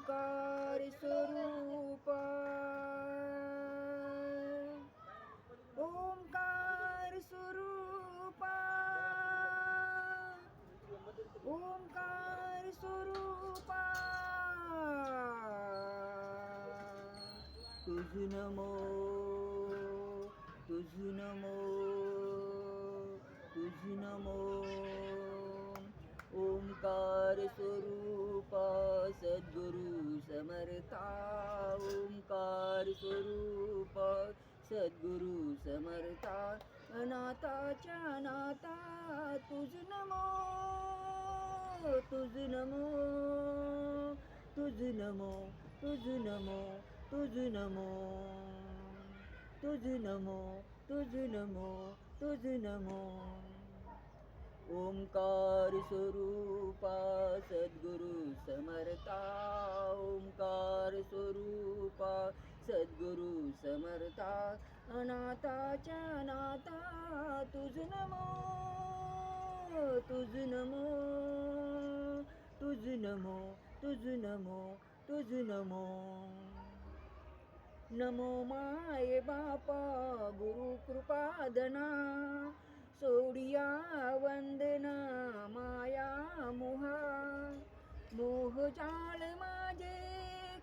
ओंकार स्वरूपा ओंकार स्वरूपा ओंकार स्वरूपा तुझ नमो तुझ नमो तुझ नमो ओंकार स्वरूपा सद्गुरु समर्था ओंकार स्वरूपा सद्गुरु समर्था अनाथाच्या नाथा तुझ नमो तुझ नमो तुझ नमो तुझ नमो तुझ नमो तुझ नमो तुझ नमो तुझ नमो ओंकार स्वरूपा सद्गुरु समर्था ओंकार स्वरूपा सद्गुरु समर्था अनाथाच्या नाथा तुझ नमो तुझ नमो तुझ नमो तुझ नमो तुझ नमो नमो माये बापा गुरु कृपादना सोडिया वंदना माया मोहा मोहजाळ माझे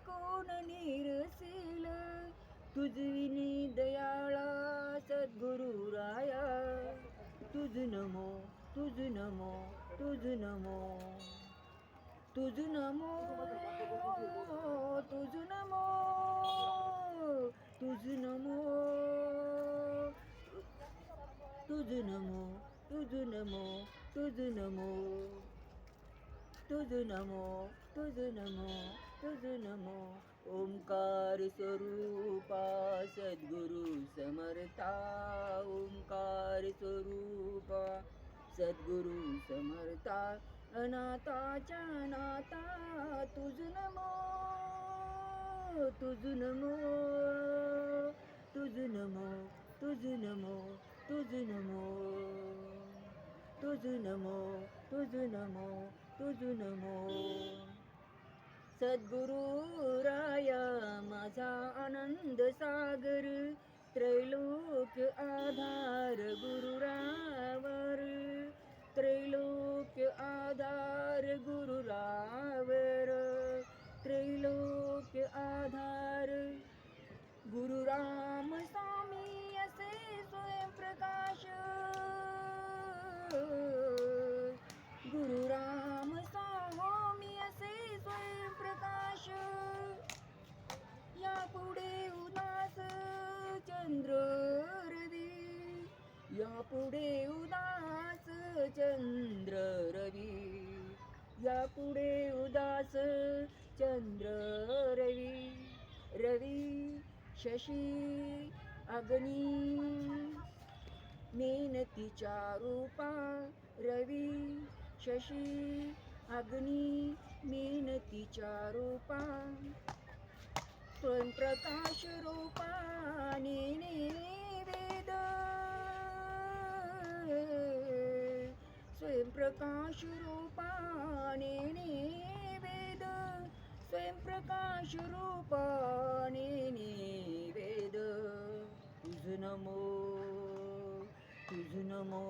कोण निरसील तुझविनी दयाळा सद्गुरु राया तुझ नमो तुझ नमो तुझ नमो तुझ नमो तुझ नमो तुझ नमो तुझ नमो तुझ नमो तुझ नमो तुझ नमो तुझ नमो तुझ नमो ओंकार स्वरूपा सद्गुरु समर्था ओंकार स्वरूपा सद्गुरु समर्था अनाथाच्या नाथा तुझ नमो तुझ नमो तुझ नमो तुझ नमो तुझ नमो तुझ नमो तुझ नमो तुझ नमो सद्गुरु राया माझा आनंद सागर त्रैलोक्य आधार गुरुरावर त्रैलोक्य आधार गुरुरावर त्रैलोक्य आधार गुरु राम स्वामी असे स्वयंप्रकाश गुरु राम स्वामी असे स्वयंप्रकाश यापुढे उदास चंद्र रवी यापुढे उदास चंद्र रवी यापुढे उदास चंद्र रवी रवी शशी अग्नी मेनतीच्या रूपा रवी शशी अग्नी मेनतीच्या रूपा स्वयंप्रकाश रूपाने वेद स्वयंप्रकाश रूपाने वेद स्वयंप्रकाश रूपाने वेद तुझ नमो तुझ नमो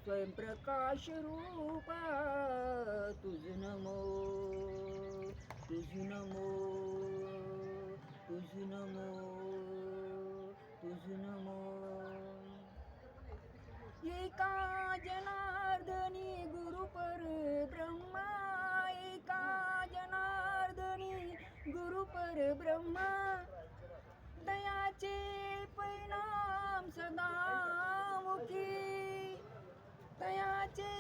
स्वयंप्रकाश रूपा तुझ नमो तुझ नमो तुझ नमो तुझ नमो एका जनार्दनी गुरु पर ब्रह्मा एका जनार्दनी गुरु पर ब्रह्मा दयाचे परिणाम सदामुखी दयाचे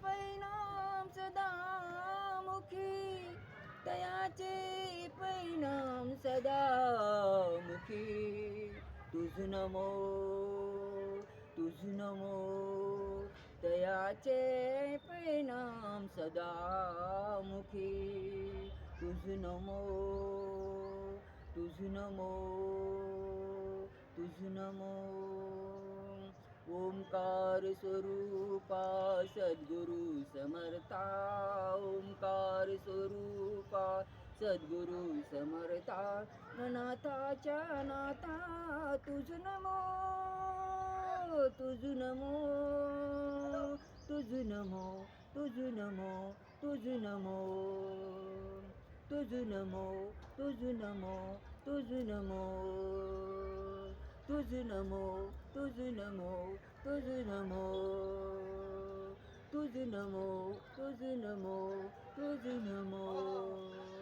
परिणाम सदामुखी दयाचे परिणाम सदामुखी तुझ नमो तुझ नमो दयाचे परिणाम सदामुखी तुझ नमो तुझ नमो तुझ नमो ओंकार स्वरूपा सद्गुरु समर्था ओंकार स्वरूपा सद्गुरु समर्था नाथाच्या नाथा तुझ नमो तुझ नमो तुझ नमो तुझ नमो तुझ नमो तुझ नमो तुझ नमो तुझ नमो तुझ नमो तुझ नमो तुझ नमो तुझ नमो तुझ नमो तुझ नमो